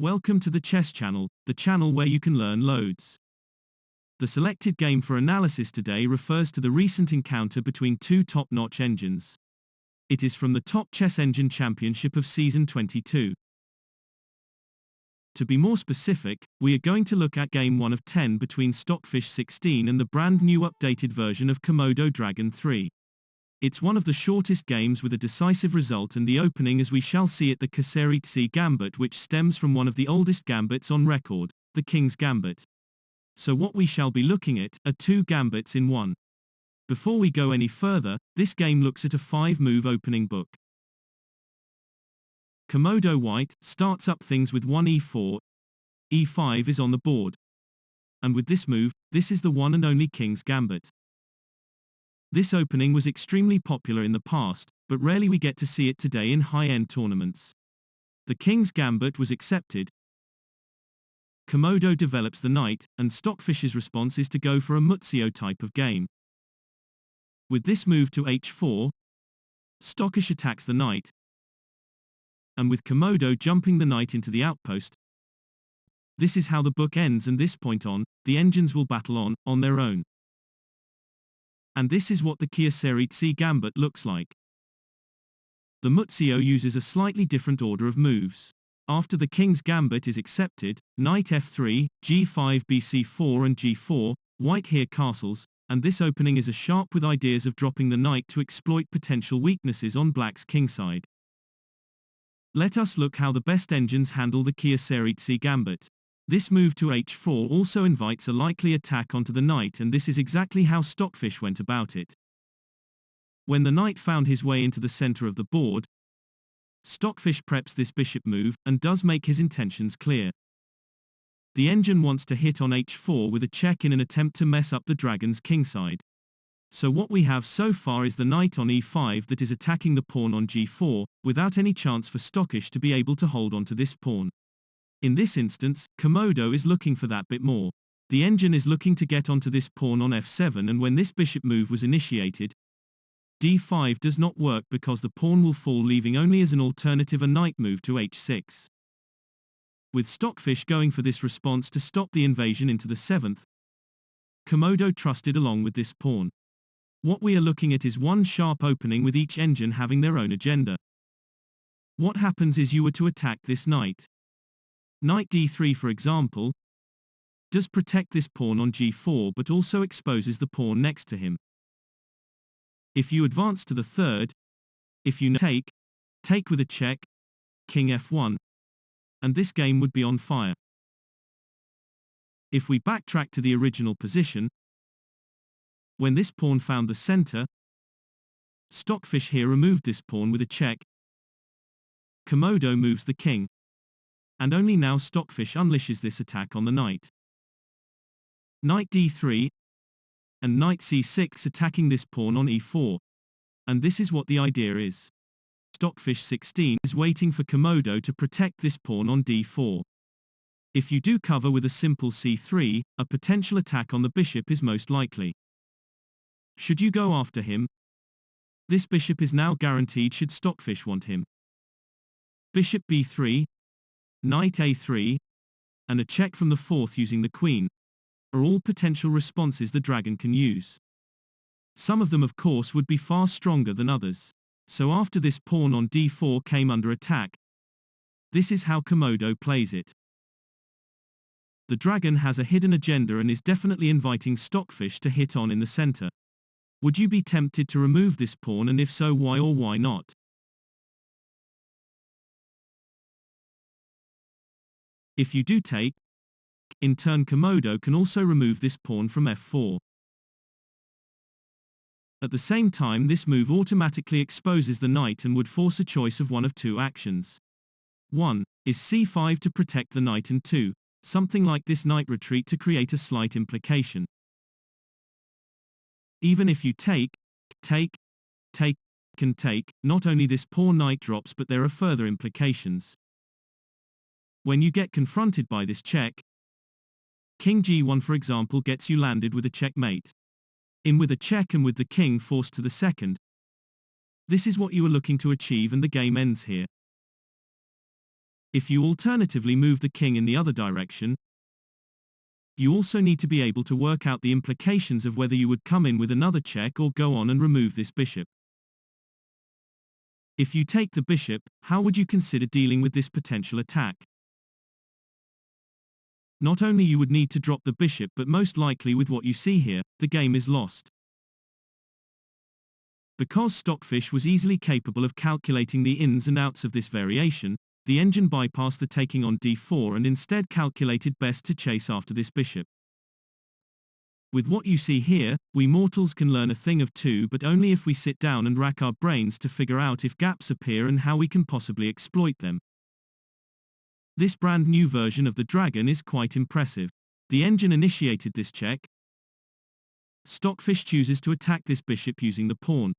Welcome to the Chess Channel, the channel where you can learn loads. The selected game for analysis today refers to the recent encounter between two top-notch engines. It is from the Top Chess Engine Championship of Season 22. To be more specific, we are going to look at Game 1 of 10 between Stockfish16 and the brand new updated version of Komodo Dragon 3. It's one of the shortest games with a decisive result and the opening as we shall see at the kieseritzky Gambit, which stems from one of the oldest gambits on record, the King's Gambit. So what we shall be looking at are two gambits in one. Before we go any further, this game looks at a 5-move opening book. Komodo White starts up things with 1 e4, e5 is on the board. And with this move, this is the one and only King's Gambit. This opening was extremely popular in the past, but rarely we get to see it today in high-end tournaments. The King's Gambit was accepted. Komodo develops the knight, and Stockfish's response is to go for a Muzio type of game. With this move to h4, Stockfish attacks the knight, and with Komodo jumping the knight into the outpost, this is how the book ends, and this point on, the engines will battle on their own. And this is what the kieseritzky Gambit looks like. The Muzio uses a slightly different order of moves. After the King's Gambit is accepted, knight f3, g5 bc4 and g4, white here castles, and this opening is a sharp with ideas of dropping the knight to exploit potential weaknesses on black's kingside. Let us look how the best engines handle the kieseritzky Gambit. This move to h4 also invites a likely attack onto the knight, and this is exactly how Stockfish went about it. When the knight found his way into the center of the board, Stockfish preps this bishop move, and does make his intentions clear. The engine wants to hit on h4 with a check in an attempt to mess up the dragon's kingside. So what we have so far is the knight on e5 that is attacking the pawn on g4, without any chance for Stockfish to be able to hold on to this pawn. In this instance, Komodo is looking for that bit more. The engine is looking to get onto this pawn on f7, and when this bishop move was initiated, d5 does not work because the pawn will fall, leaving only as an alternative a knight move to h6. With Stockfish going for this response to stop the invasion into the 7th, Komodo trusted along with this pawn. What we are looking at is one sharp opening with each engine having their own agenda. What happens is you were to attack this knight. Knight d3, for example, does protect this pawn on g4 but also exposes the pawn next to him. If you advance to the 3rd, if you take with a check, king f1, and this game would be on fire. If we backtrack to the original position, when this pawn found the center, Stockfish here removed this pawn with a check, Komodo moves the king, and only now Stockfish unleashes this attack on the knight. Knight d3, and knight c6 attacking this pawn on e4. And this is what the idea is. Stockfish16 is waiting for Komodo to protect this pawn on d4. If you do cover with a simple c3, a potential attack on the bishop is most likely. Should you go after him, this bishop is now guaranteed should Stockfish want him. Bishop b3, knight a3, and a check from the 4th using the queen, are all potential responses the dragon can use. Some of them of course would be far stronger than others. So after this pawn on d4 came under attack, this is how Komodo plays it. The dragon has a hidden agenda and is definitely inviting Stockfish to hit on in the center. Would you be tempted to remove this pawn, and if so, why or why not? If you do take, in turn Komodo can also remove this pawn from f4. At the same time, this move automatically exposes the knight and would force a choice of one of two actions. 1 is c5 to protect the knight, and 2, something like this knight retreat to create a slight implication. Even if you take, not only this pawn knight drops, but there are further implications. When you get confronted by this check, king g1 for example gets you landed with a checkmate. In with a check and with the king forced to the 2nd. This is what you are looking to achieve, and the game ends here. If you alternatively move the king in the other direction, you also need to be able to work out the implications of whether you would come in with another check or go on and remove this bishop. If you take the bishop, how would you consider dealing with this potential attack? Not only you would need to drop the bishop, but most likely with what you see here, the game is lost. Because Stockfish was easily capable of calculating the ins and outs of this variation, the engine bypassed the taking on d4 and instead calculated best to chase after this bishop. With what you see here, we mortals can learn a thing of two, but only if we sit down and rack our brains to figure out if gaps appear and how we can possibly exploit them. This brand new version of the Dragon is quite impressive. The engine initiated this check. Stockfish chooses to attack this bishop using the pawn.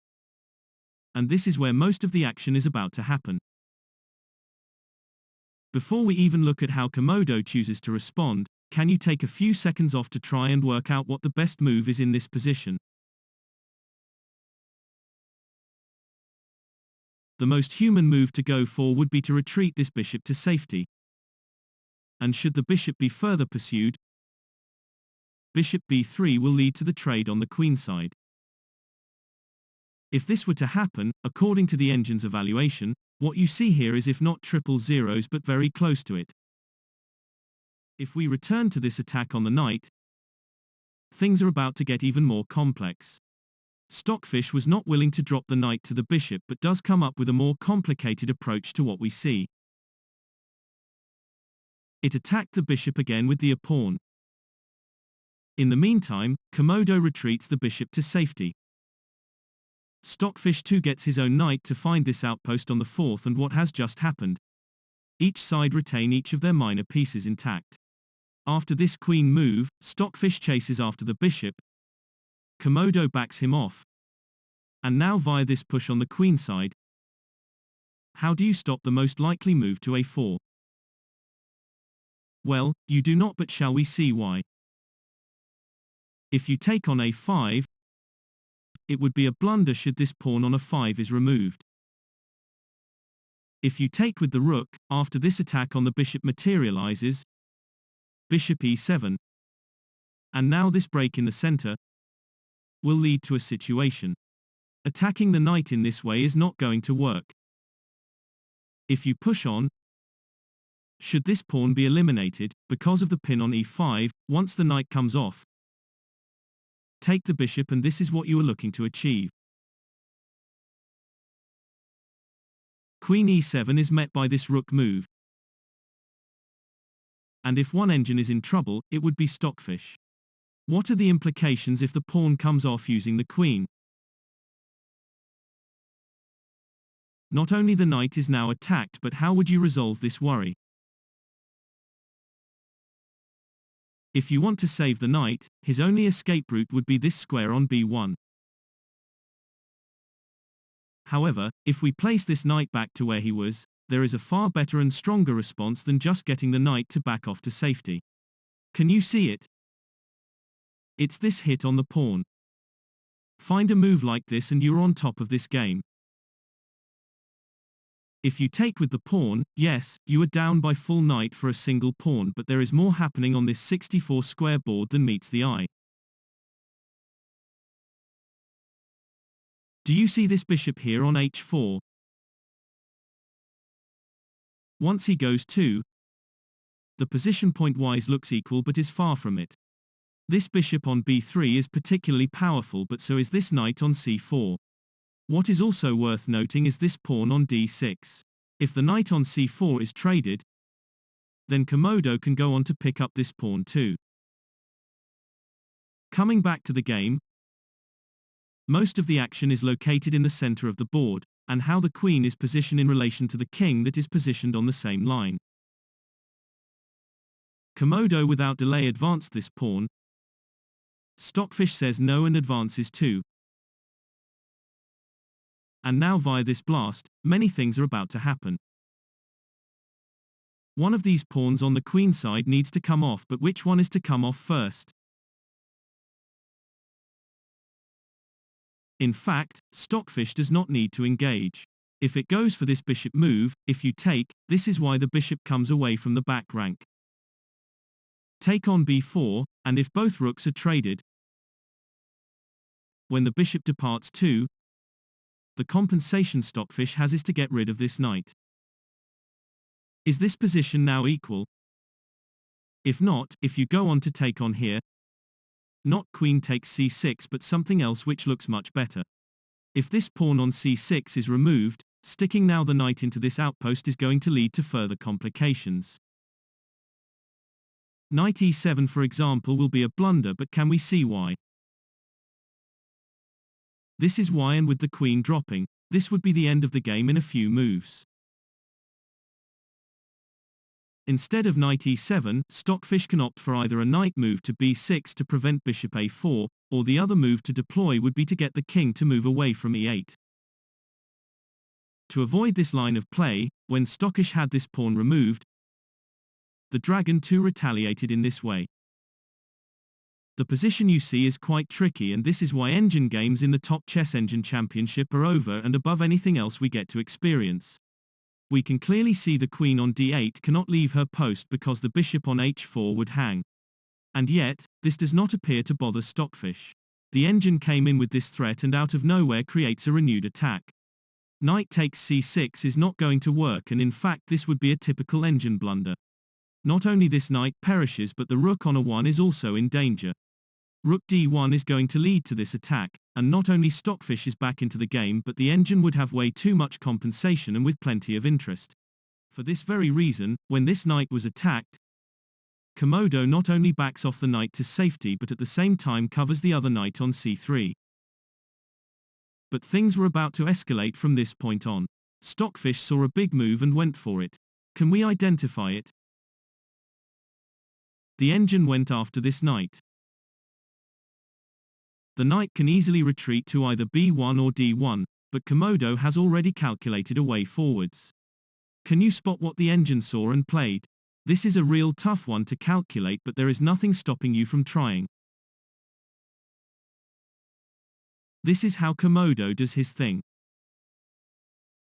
And this is where most of the action is about to happen. Before we even look at how Komodo chooses to respond, can you take a few seconds off to try and work out what the best move is in this position? The most human move to go for would be to retreat this bishop to safety. And should the bishop be further pursued, bishop b3 will lead to the trade on the queen side. If this were to happen, according to the engine's evaluation, what you see here is if not triple zeros but very close to it. If we return to this attack on the knight, things are about to get even more complex. Stockfish was not willing to drop the knight to the bishop but does come up with a more complicated approach to what we see. It attacked the bishop again with the pawn. In the meantime, Komodo retreats the bishop to safety. Stockfish too gets his own knight to find this outpost on the fourth, and what has just happened? Each side retain each of their minor pieces intact. After this queen move, Stockfish chases after the bishop. Komodo backs him off. And now via this push on the queen side, how do you stop the most likely move to a4? Well, you do not, but shall we see why? If you take on a5, it would be a blunder should this pawn on a5 is removed. If you take with the rook, after this attack on the bishop materializes, bishop e7, and now this break in the center will lead to a situation. Attacking the knight in this way is not going to work. If you push on, should this pawn be eliminated, because of the pin on e5, once the knight comes off, take the bishop, and this is what you are looking to achieve. Queen e7 is met by this rook move. And if one engine is in trouble, it would be Stockfish. What are the implications if the pawn comes off using the queen? Not only the knight is now attacked, but how would you resolve this worry? If you want to save the knight, his only escape route would be this square on b1. However, if we place this knight back to where he was, there is a far better and stronger response than just getting the knight to back off to safety. Can you see it? It's this hit on the pawn. Find a move like this and you're on top of this game. If you take with the pawn, yes, you are down by full knight for a single pawn, but there is more happening on this 64 square board than meets the eye. Do you see this bishop here on h4? Once he goes to, the position point-wise looks equal but is far from it. This bishop on b3 is particularly powerful, but so is this knight on c4. What is also worth noting is this pawn on d6. If the knight on c4 is traded, then Komodo can go on to pick up this pawn too. Coming back to the game, most of the action is located in the center of the board, and how the queen is positioned in relation to the king that is positioned on the same line. Komodo without delay advanced this pawn. Stockfish says no and advances too. And now via this blast, many things are about to happen. One of these pawns on the queen side needs to come off, but which one is to come off first? In fact, Stockfish does not need to engage. If it goes for this bishop move, if you take, this is why the bishop comes away from the back rank. Take on b4, and if both rooks are traded, when the bishop departs too, the compensation Stockfish has is to get rid of this knight. Is this position now equal? If not, if you go on to take on here, not queen takes c6 but something else which looks much better. If this pawn on c6 is removed, sticking now the knight into this outpost is going to lead to further complications. Knight e7 for example will be a blunder, but can we see why? This is why, and with the queen dropping, this would be the end of the game in a few moves. Instead of knight e7, Stockfish can opt for either a knight move to b6 to prevent bishop a4, or the other move to deploy would be to get the king to move away from e8. To avoid this line of play, when Stockfish had this pawn removed, the Dragon too retaliated in this way. The position you see is quite tricky, and this is why engine games in the top chess engine championship are over and above anything else we get to experience. We can clearly see the queen on d8 cannot leave her post because the bishop on h4 would hang. And yet, this does not appear to bother Stockfish. The engine came in with this threat and out of nowhere creates a renewed attack. Knight takes c6 is not going to work, and in fact this would be a typical engine blunder. Not only this knight perishes, but the rook on a1 is also in danger. Rook d1 is going to lead to this attack, and not only Stockfish is back into the game, but the engine would have way too much compensation and with plenty of interest. For this very reason, when this knight was attacked, Komodo not only backs off the knight to safety but at the same time covers the other knight on c3. But things were about to escalate from this point on. Stockfish saw a big move and went for it. Can we identify it? The engine went after this knight. The knight can easily retreat to either b1 or d1, but Komodo has already calculated a way forwards. Can you spot what the engine saw and played? This is a real tough one to calculate, but there is nothing stopping you from trying. This is how Komodo does his thing.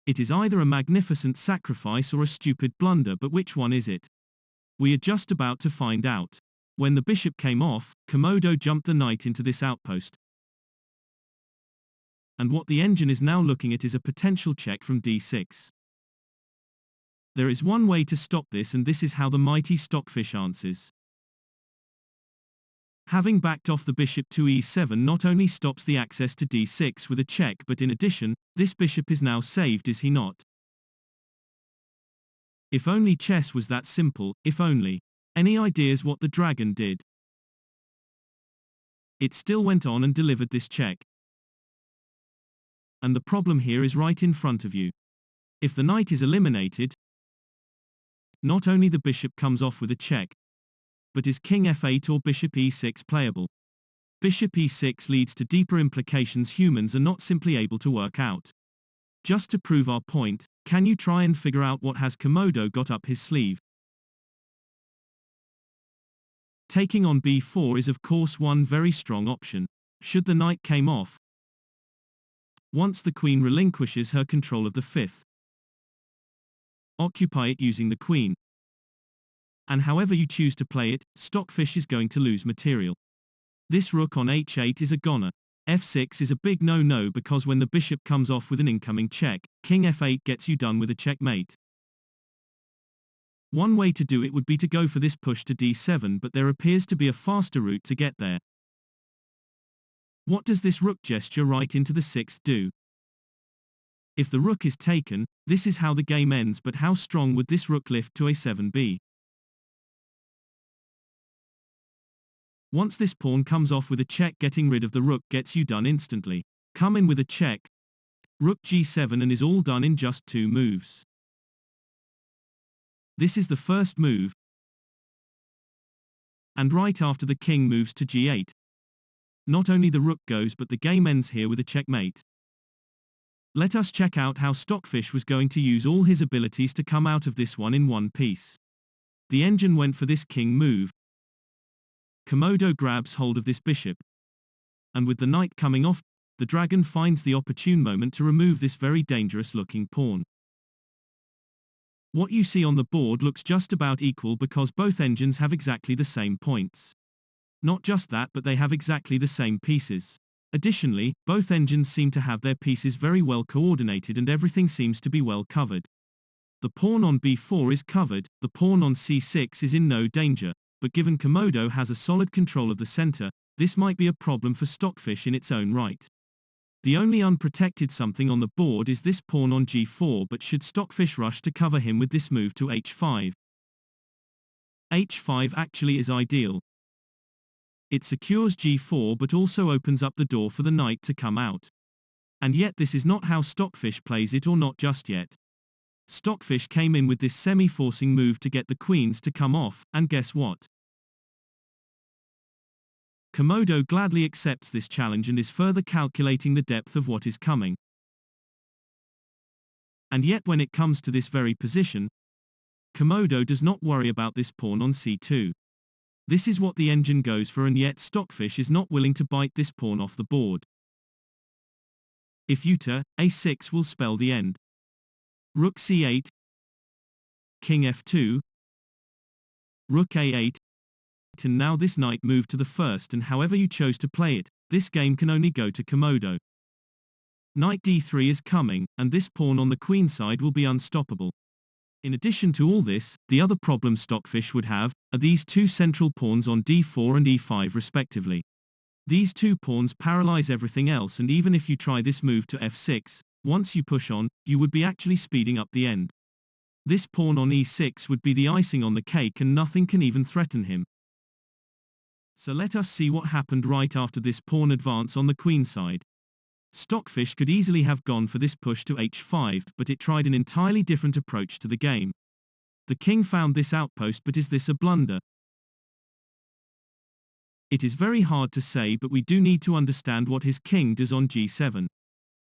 It is either a magnificent sacrifice or a stupid blunder, but which one is it? We are just about to find out. When the bishop came off, Komodo jumped the knight into this outpost. And what the engine is now looking at is a potential check from d6. There is one way to stop this, and this is how the mighty Stockfish answers. Having backed off the bishop to e7 not only stops the access to d6 with a check, but in addition, this bishop is now saved, is he not? If only chess was that simple, if only. Any ideas what the Dragon did? It still went on and delivered this check. And the problem here is right in front of you. If the knight is eliminated, not only the bishop comes off with a check, but is king f8 or bishop e6 playable? Bishop e6 leads to deeper implications humans are not simply able to work out. Just to prove our point, can you try and figure out what has Komodo got up his sleeve? Taking on b4 is of course one very strong option. Should the knight came off, once the queen relinquishes her control of the fifth, occupy it using the queen. And however you choose to play it, Stockfish is going to lose material. This rook on h8 is a goner. f6 is a big no-no because when the bishop comes off with an incoming check, king f8 gets you done with a checkmate. One way to do it would be to go for this push to d7, but there appears to be a faster route to get there. What does this rook gesture right into the sixth do? If the rook is taken, this is how the game ends, but how strong would this rook lift to a7 be? Once this pawn comes off with a check, getting rid of the rook gets you done instantly. Come in with a check, rook g7, and is all done in just 2 moves. This is the first move, and right after the king moves to g8. Not only the rook goes, but the game ends here with a checkmate. Let us check out how Stockfish was going to use all his abilities to come out of this one in one piece. The engine went for this king move. Komodo grabs hold of this bishop, and with the knight coming off, the dragon finds the opportune moment to remove this very dangerous-looking pawn. What you see on the board looks just about equal because both engines have exactly the same points. Not just that, but they have exactly the same pieces. Additionally, both engines seem to have their pieces very well coordinated and everything seems to be well covered. The pawn on b4 is covered, the pawn on c6 is in no danger, but given Komodo has a solid control of the center, this might be a problem for Stockfish in its own right. The only unprotected something on the board is this pawn on g4, but should Stockfish rush to cover him with this move to h5? h5 actually is ideal. It secures g4 but also opens up the door for the knight to come out. And yet this is not how Stockfish plays it, or not just yet. Stockfish came in with this semi-forcing move to get the queens to come off, and guess what? Komodo gladly accepts this challenge and is further calculating the depth of what is coming. And yet when it comes to this very position, Komodo does not worry about this pawn on c2. This is what the engine goes for, and yet Stockfish is not willing to bite this pawn off the board. If uta, a6 will spell the end. Rook c8, king f2, rook a8, and now this knight moved to the first, and however you chose to play it, this game can only go to Komodo. Knight d3 is coming, and this pawn on the queen side will be unstoppable. In addition to all this, the other problem Stockfish would have are these two central pawns on d4 and e5 respectively. These two pawns paralyze everything else, and even if you try this move to f6, once you push on, you would be actually speeding up the end. This pawn on e6 would be the icing on the cake and nothing can even threaten him. So let us see what happened right after this pawn advance on the queen side. Stockfish could easily have gone for this push to h5, but it tried an entirely different approach to the game. The king found this outpost, but is this a blunder? It is very hard to say, but we do need to understand what his king does on g7.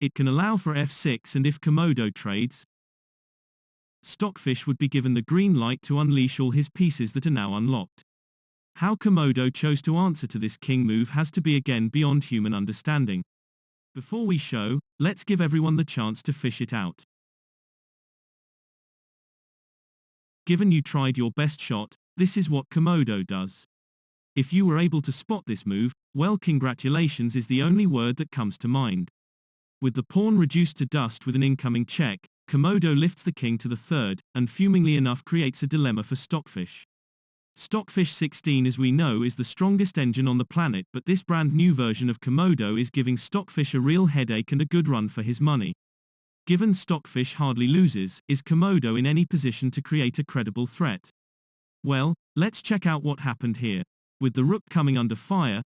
It can allow for f6, and if Komodo trades, Stockfish would be given the green light to unleash all his pieces that are now unlocked. How Komodo chose to answer to this king move has to be again beyond human understanding. Before we show, let's give everyone the chance to fish it out. Given you tried your best shot, this is what Komodo does. If you were able to spot this move, well, congratulations is the only word that comes to mind. With the pawn reduced to dust with an incoming check, Komodo lifts the king to the third, and fumingly enough creates a dilemma for Stockfish. Stockfish16, as we know, is the strongest engine on the planet, but this brand new version of Komodo is giving Stockfish a real headache and a good run for his money. Given Stockfish hardly loses, is Komodo in any position to create a credible threat? Well, let's check out what happened here. With the rook coming under fire,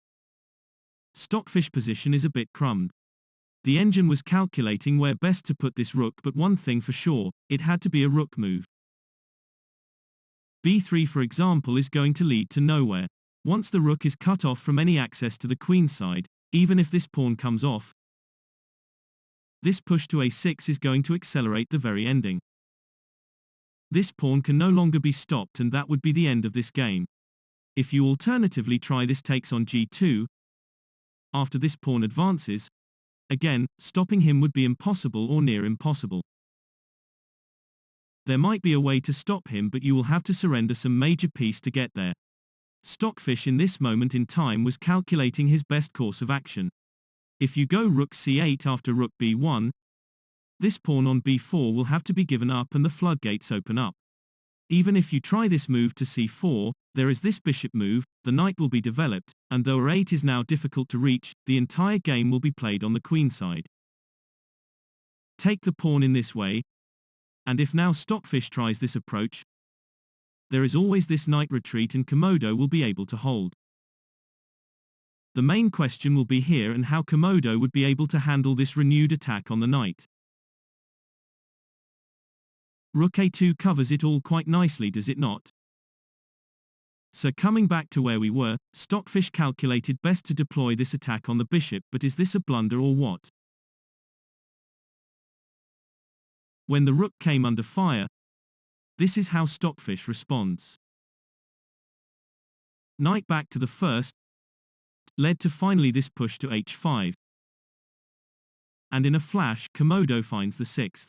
Stockfish position is a bit crumbed. The engine was calculating where best to put this rook, but one thing for sure, it had to be a rook move. b3, for example, is going to lead to nowhere. Once the rook is cut off from any access to the queen side, even if this pawn comes off, this push to a6 is going to accelerate the very ending. This pawn can no longer be stopped, and that would be the end of this game. If you alternatively try this takes on g2, after this pawn advances, again, stopping him would be impossible or near impossible. There might be a way to stop him, but you will have to surrender some major piece to get there. Stockfish in this moment in time was calculating his best course of action. If you go rook c8 after rook b1, this pawn on b4 will have to be given up and the floodgates open up. Even if you try this move to c4, there is this bishop move, the knight will be developed, and though a8 is now difficult to reach, the entire game will be played on the queen side. Take the pawn in this way, and if now Stockfish tries this approach, there is always this knight retreat and Komodo will be able to hold. The main question will be here and how Komodo would be able to handle this renewed attack on the knight. Rook a2 covers it all quite nicely, does it not? So coming back to where we were, Stockfish calculated best to deploy this attack on the bishop, but is this a blunder or what? When the rook came under fire, this is how Stockfish responds. Knight back to the first, led to finally this push to h5. and in a flash, Komodo finds the sixth.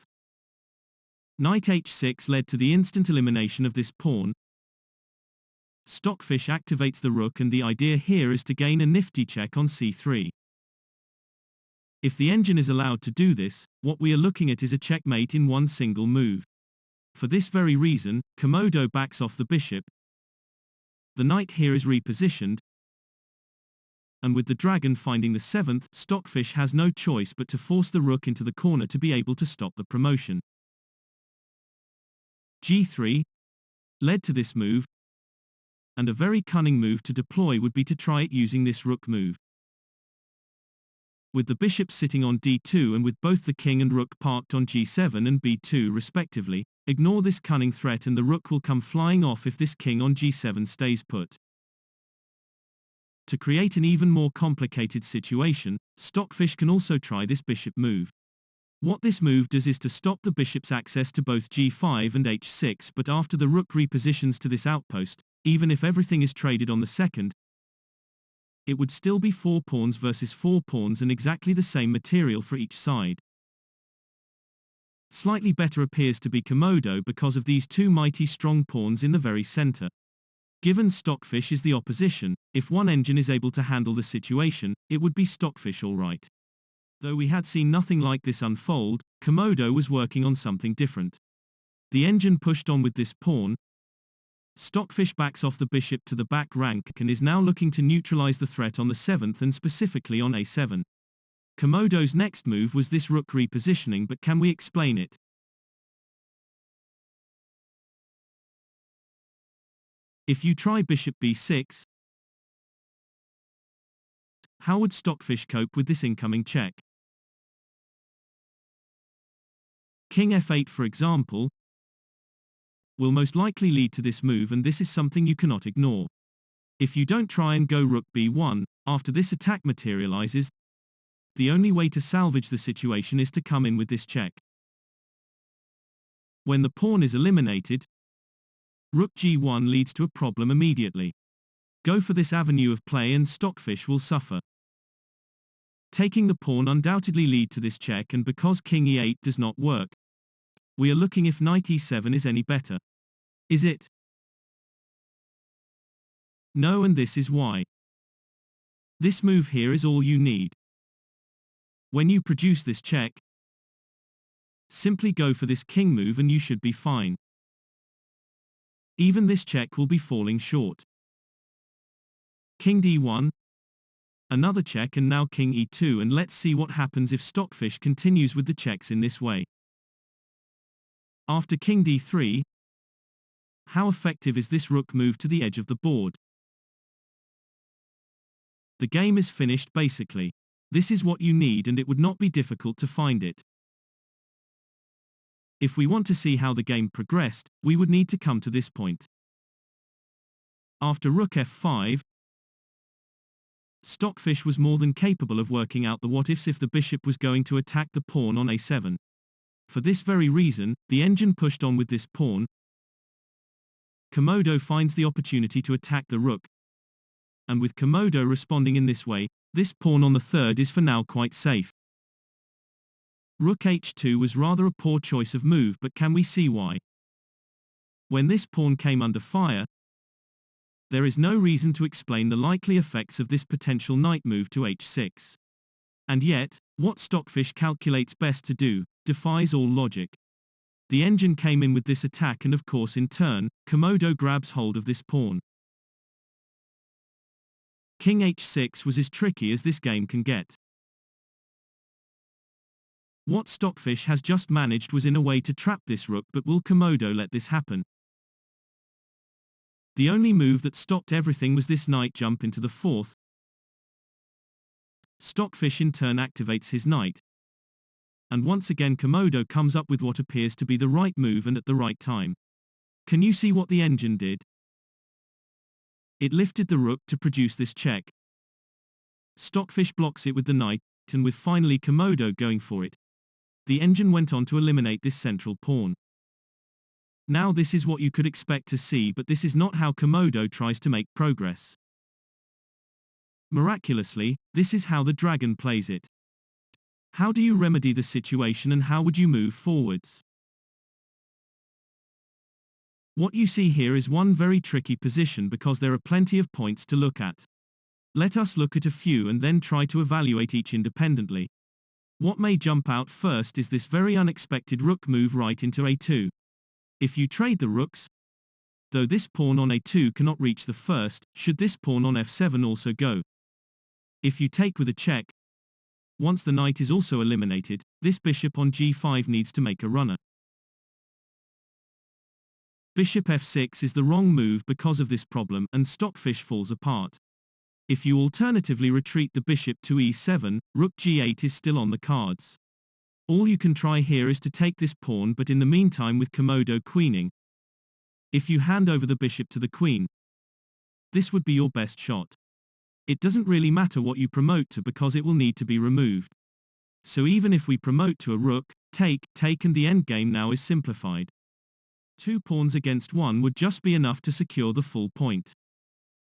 Knight h6 led to the instant elimination of this pawn. Stockfish activates the rook, and the idea here is to gain a nifty check on c3. If the engine is allowed to do this, what we are looking at is a checkmate in one single move. For this very reason, Komodo backs off the bishop. The knight here is repositioned, and with the dragon finding the seventh, Stockfish has no choice but to force the rook into the corner to be able to stop the promotion. g3 led to this move, and a very cunning move to deploy would be to try it using this rook move. With the bishop sitting on d2 and with both the king and rook parked on g7 and b2 respectively, ignore this cunning threat and the rook will come flying off if this king on g7 stays put. To create an even more complicated situation, Stockfish can also try this bishop move. What this move does is to stop the bishop's access to both g5 and h6, but after the rook repositions to this outpost, even if everything is traded on the second, it would still be 4 pawns versus 4 pawns and exactly the same material for each side. Slightly better appears to be Komodo because of these two mighty strong pawns in the very center. Given Stockfish is the opposition, if one engine is able to handle the situation, it would be Stockfish all right. Though we had seen nothing like this unfold, Komodo was working on something different. The engine pushed on with this pawn. Stockfish backs off the bishop to the back rank and is now looking to neutralize the threat on the 7th and specifically on a7. Komodo's next move was this rook repositioning, but can we explain it? If you try bishop b6, how would Stockfish cope with this incoming check? King f8, for example, will most likely lead to this move, and this is something you cannot ignore. If you don't try and go rook b1, after this attack materializes, the only way to salvage the situation is to come in with this check. When the pawn is eliminated, rook g1 leads to a problem immediately. Go for this avenue of play and Stockfish will suffer. Taking the pawn undoubtedly lead to this check, and because king e8 does not work, we are looking if knight e7 is any better. Is it? No, and this is why. This move here is all you need. When you produce this check, simply go for this king move and you should be fine. Even this check will be falling short. King d1, another check, and now king e2, and let's see what happens if Stockfish continues with the checks in this way. After king d3, how effective is this rook move to the edge of the board? The game is finished basically. This is what you need, and it would not be difficult to find it. If we want to see how the game progressed, we would need to come to this point. After rook f5, Stockfish was more than capable of working out the what-ifs if the bishop was going to attack the pawn on a7. For this very reason, the engine pushed on with this pawn. Komodo finds the opportunity to attack the rook, and with Komodo responding in this way, this pawn on the third is for now quite safe. Rook h2 was rather a poor choice of move, but can we see why? When this pawn came under fire, there is no reason to explain the likely effects of this potential knight move to h6. And yet, what Stockfish calculates best to do, defies all logic. The engine came in with this attack, and of course in turn, Komodo grabs hold of this pawn. King h6 was as tricky as this game can get. What Stockfish has just managed was in a way to trap this rook, but will Komodo let this happen? The only move that stopped everything was this knight jump into the fourth. Stockfish in turn activates his knight, and once again Komodo comes up with what appears to be the right move and at the right time. Can you see what the engine did? It lifted the rook to produce this check. Stockfish blocks it with the knight, and with finally Komodo going for it, the engine went on to eliminate this central pawn. Now this is what you could expect to see, but this is not how Komodo tries to make progress. Miraculously, this is how the dragon plays it. How do you remedy the situation and how would you move forwards? What you see here is one very tricky position because there are plenty of points to look at. Let us look at a few and then try to evaluate each independently. What may jump out first is this very unexpected rook move right into a2. If you trade the rooks, though this pawn on a2 cannot reach the first, should this pawn on f7 also go? If you take with a check, once the knight is also eliminated, this bishop on g5 needs to make a runner. Bishop f6 is the wrong move because of this problem, and Stockfish falls apart. If you alternatively retreat the bishop to e7, rook g8 is still on the cards. All you can try here is to take this pawn, but in the meantime with Komodo queening, if you hand over the bishop to the queen, this would be your best shot. It doesn't really matter what you promote to because it will need to be removed. So even if we promote to a rook, take, and the endgame now is simplified. 2 pawns against 1 would just be enough to secure the full point.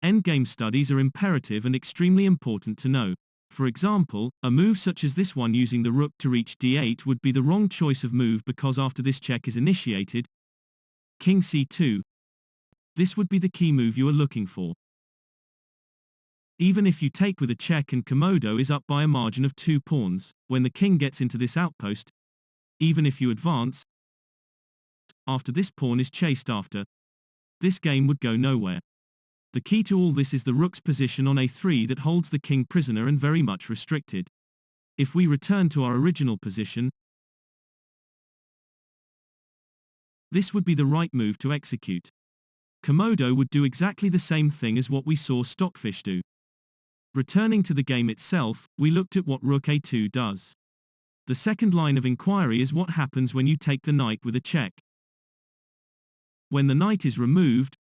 Endgame studies are imperative and extremely important to know. For example, a move such as this one using the rook to reach d8 would be the wrong choice of move because after this check is initiated, king c2. This would be the key move you are looking for. Even if you take with a check and Komodo is up by a margin of 2 pawns, when the king gets into this outpost, even if you advance, after this pawn is chased after, this game would go nowhere. The key to all this is the rook's position on a3 that holds the king prisoner and very much restricted. If we return to our original position, this would be the right move to execute. Komodo would do exactly the same thing as what we saw Stockfish do. Returning to the game itself, we looked at what rook a2 does. The second line of inquiry is what happens when you take the knight with a check. When the knight is removed,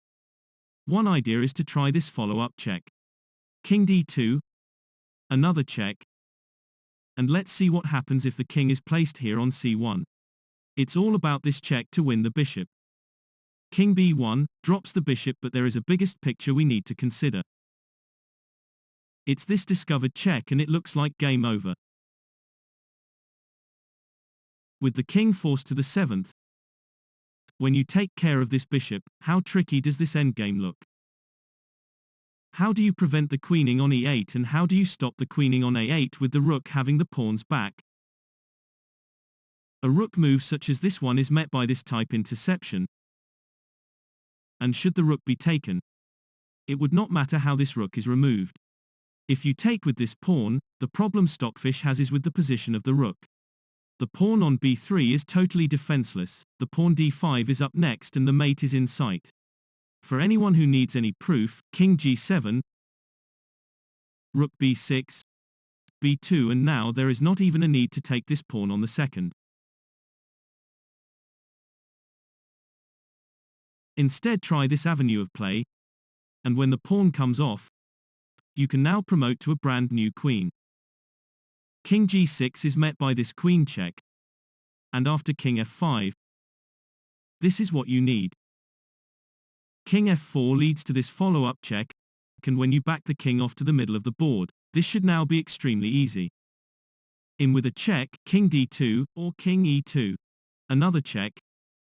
one idea is to try this follow-up check. King d2, another check, and let's see what happens if the king is placed here on c1. It's all about this check to win the bishop. King b1 drops the bishop, but there is a biggest picture we need to consider. It's this discovered check and it looks like game over. With the king forced to the 7th, when you take care of this bishop, how tricky does this endgame look? How do you prevent the queening on e8 and how do you stop the queening on a8 with the rook having the pawns back? A rook move such as this one is met by this type interception. And should the rook be taken, it would not matter how this rook is removed. If you take with this pawn, the problem Stockfish has is with the position of the rook. The pawn on b3 is totally defenseless, the pawn d5 is up next and the mate is in sight. For anyone who needs any proof, king g7, rook b6, b2, and now there is not even a need to take this pawn on the second. Instead try this avenue of play, and when the pawn comes off, you can now promote to a brand new queen. King g6 is met by this queen check, and after king f5, this is what you need. King f4 leads to this follow-up check, and when you back the king off to the middle of the board, this should now be extremely easy. In with a check, king d2, or king e2, another check,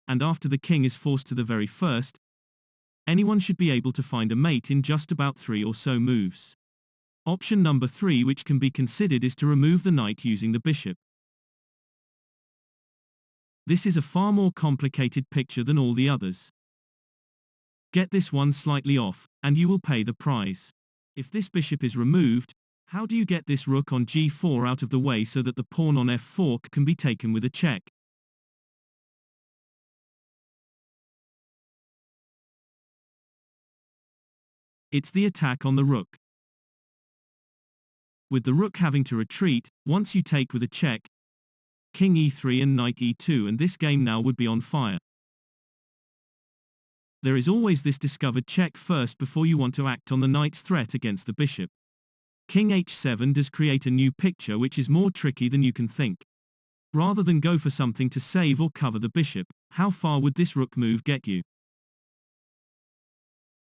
and after the king is forced to the very first, anyone should be able to find a mate in just about 3 or so moves. Option number 3 which can be considered is to remove the knight using the bishop. This is a far more complicated picture than all the others. Get this one slightly off, and you will pay the price. If this bishop is removed, how do you get this rook on g4 out of the way so that the pawn on f4 can be taken with a check? It's the attack on the rook. With the rook having to retreat, once you take with a check, king e3 and knight e2, and this game now would be on fire. There is always this discovered check first before you want to act on the knight's threat against the bishop. King h7 does create a new picture which is more tricky than you can think. Rather than go for something to save or cover the bishop, how far would this rook move get you?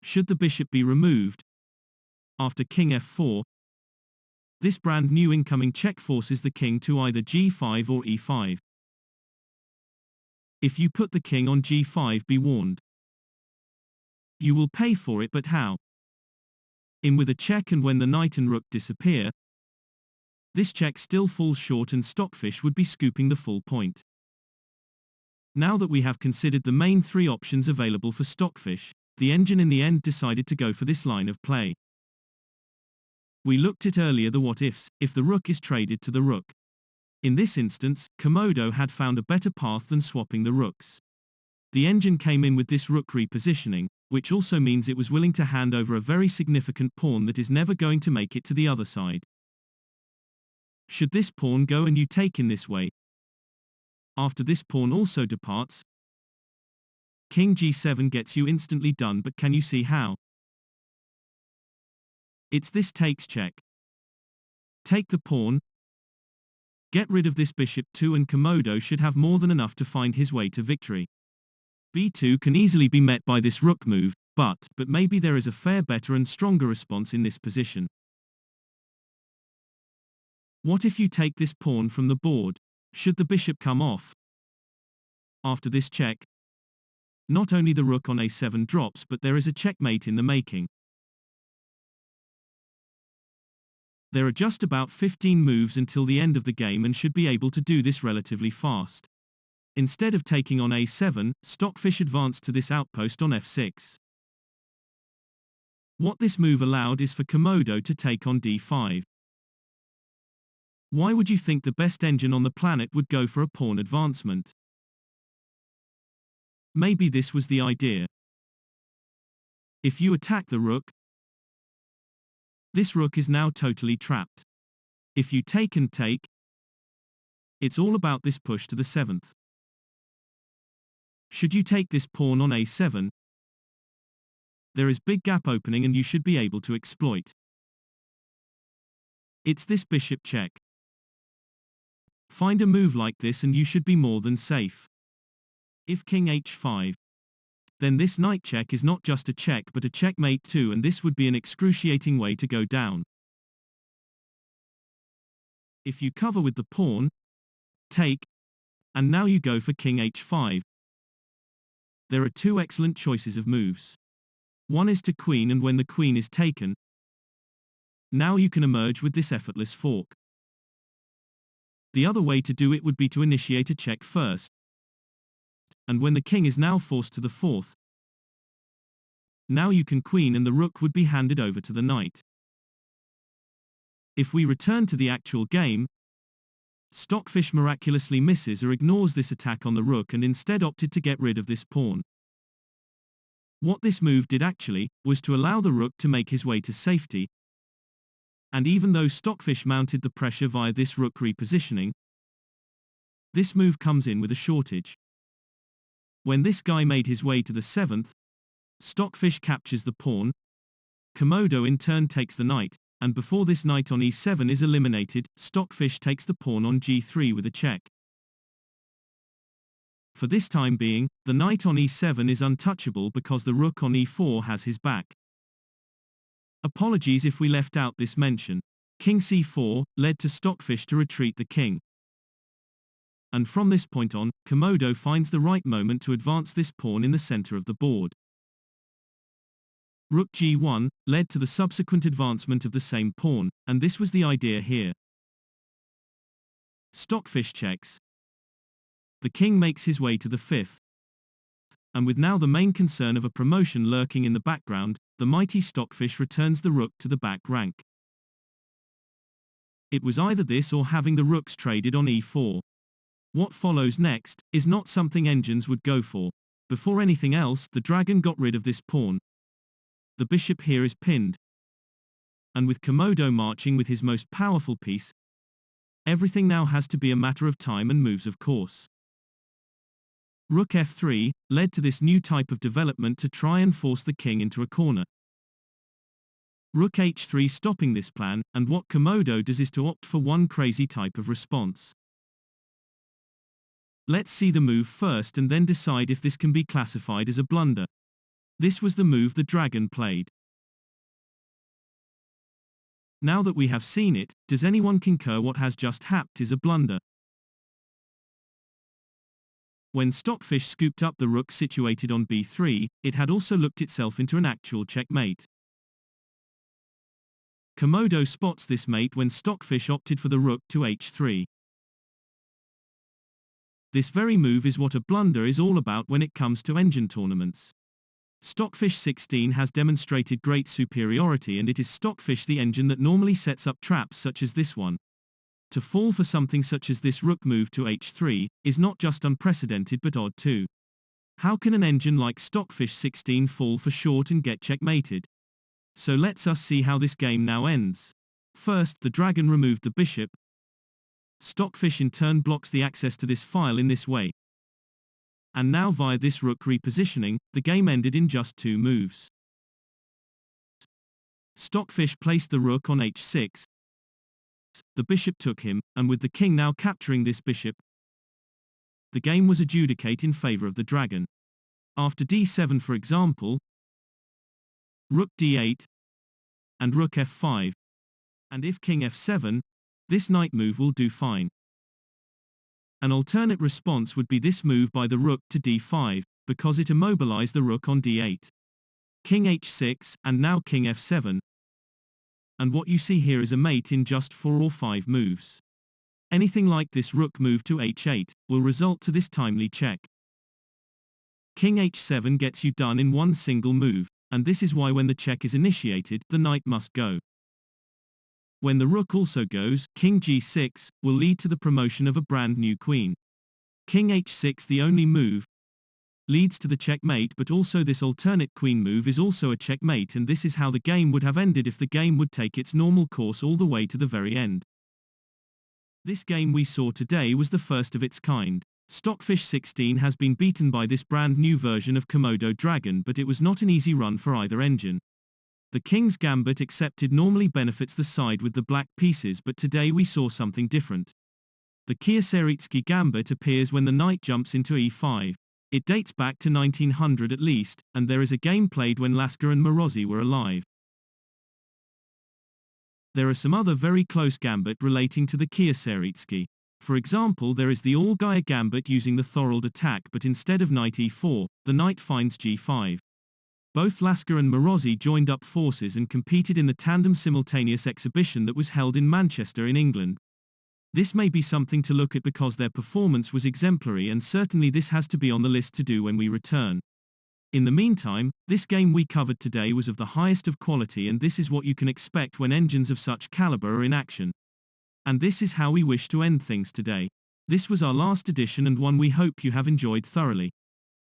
Should the bishop be removed, after king f4, This brand new incoming check forces the king to either g5 or e5. If you put the king on g5, be warned. You will pay for it, but how? In with a check, and when the knight and rook disappear, this check still falls short and Stockfish would be scooping the full point. Now that we have considered the main three options available for Stockfish, the engine in the end decided to go for this line of play. We looked at earlier the what-ifs, if the rook is traded to the rook. In this instance, Komodo had found a better path than swapping the rooks. The engine came in with this rook repositioning, which also means it was willing to hand over a very significant pawn that is never going to make it to the other side. Should this pawn go and you take in this way, after this pawn also departs, king g7 gets you instantly done, but can you see how? It's this takes check. Take the pawn, get rid of this bishop too, and Komodo should have more than enough to find his way to victory. b2 can easily be met by this rook move, but maybe there is a fair better and stronger response in this position. What if you take this pawn from the board? Should the bishop come off? After this check, not only the rook on a7 drops, but there is a checkmate in the making. There are just about 15 moves until the end of the game and should be able to do this relatively fast. Instead of taking on a7, Stockfish advanced to this outpost on f6. What this move allowed is for Komodo to take on d5. Why would you think the best engine on the planet would go for a pawn advancement? Maybe this was the idea. If you attack the rook, this rook is now totally trapped. If you take and take, it's all about this push to the 7th. Should you take this pawn on a7, there is big gap opening and you should be able to exploit. It's this bishop check. Find a move like this and you should be more than safe. If king h5, then this knight check is not just a check but a checkmate too, and this would be an excruciating way to go down. If you cover with the pawn, take, and now you go for king h5. There are two excellent choices of moves. One is to queen, and when the queen is taken, now you can emerge with this effortless fork. The other way to do it would be to initiate a check first, and when the king is now forced to the 4th, now you can queen and the rook would be handed over to the knight. If we return to the actual game, Stockfish miraculously misses or ignores this attack on the rook and instead opted to get rid of this pawn. What this move did actually, was to allow the rook to make his way to safety, and even though Stockfish mounted the pressure via this rook repositioning, this move comes in with a shortage. When this guy made his way to the 7th, Stockfish captures the pawn, Komodo in turn takes the knight, and before this knight on e7 is eliminated, Stockfish takes the pawn on g3 with a check. For this time being, the knight on e7 is untouchable because the rook on e4 has his back. Apologies if we left out this mention. King c4 led to Stockfish to retreat the king. And from this point on, Komodo finds the right moment to advance this pawn in the center of the board. Rook g1 led to the subsequent advancement of the same pawn, and this was the idea here. Stockfish checks. The king makes his way to the 5th. And with now the main concern of a promotion lurking in the background, the mighty Stockfish returns the rook to the back rank. It was either this or having the rooks traded on e4. What follows next is not something engines would go for. Before anything else, the dragon got rid of this pawn. The bishop here is pinned. And with Komodo marching with his most powerful piece, everything now has to be a matter of time and moves of course. Rook f3 led to this new type of development to try and force the king into a corner. Rook h3 stopping this plan, and what Komodo does is to opt for one crazy type of response. Let's see the move first and then decide if this can be classified as a blunder. This was the move the dragon played. Now that we have seen it, does anyone concur what has just happened is a blunder? When Stockfish scooped up the rook situated on b3, it had also looked itself into an actual checkmate. Komodo spots this mate when Stockfish opted for the rook to h3. This very move is what a blunder is all about when it comes to engine tournaments. Stockfish16 has demonstrated great superiority, and it is Stockfish the engine that normally sets up traps such as this one. To fall for something such as this rook move to h3 is not just unprecedented but odd too. How can an engine like Stockfish16 fall for short and get checkmated? So let's us see how this game now ends. First, the dragon removed the bishop. Stockfish in turn blocks the access to this file in this way. And now via this rook repositioning, the game ended in just 2 moves. Stockfish placed the rook on h6. The bishop took him, and with the king now capturing this bishop, the game was adjudicated in favor of the dragon. After d7 for example, rook d8, and rook f5, and if king f7, this knight move will do fine. An alternate response would be this move by the rook to d5, because it immobilized the rook on d8. King h6, and now king f7. And what you see here is a mate in just 4 or 5 moves. Anything like this rook move to h8 will result to this timely check. King h7 gets you done in one single move, and this is why when the check is initiated, the knight must go. When the rook also goes, king g6 will lead to the promotion of a brand new queen. King h6, the only move, leads to the checkmate, but also this alternate queen move is also a checkmate, and this is how the game would have ended if the game would take its normal course all the way to the very end. This game we saw today was the first of its kind. Stockfish16 has been beaten by this brand new version of Komodo Dragon, but it was not an easy run for either engine. The King's Gambit accepted normally benefits the side with the black pieces, but today we saw something different. The kieseritzky Gambit appears when the knight jumps into e5. It dates back to 1900 at least, and there is a game played when Lasker and Morozzi were alive. There are some other very close gambit relating to the kieseritzky. For example, there is the Allgaier Gambit using the Thorold attack, but instead of knight e4, the knight finds g5. Both Lasker and Morozzi joined up forces and competed in the tandem simultaneous exhibition that was held in Manchester in England. This may be something to look at because their performance was exemplary, and certainly this has to be on the list to do when we return. In the meantime, this game we covered today was of the highest of quality, and this is what you can expect when engines of such caliber are in action. And this is how we wish to end things today. This was our last edition, and one we hope you have enjoyed thoroughly.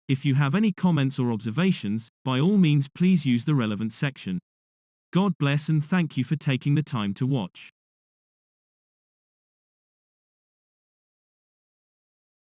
If you have any comments or observations, by all means please use the relevant section. God bless and thank you for taking the time to watch.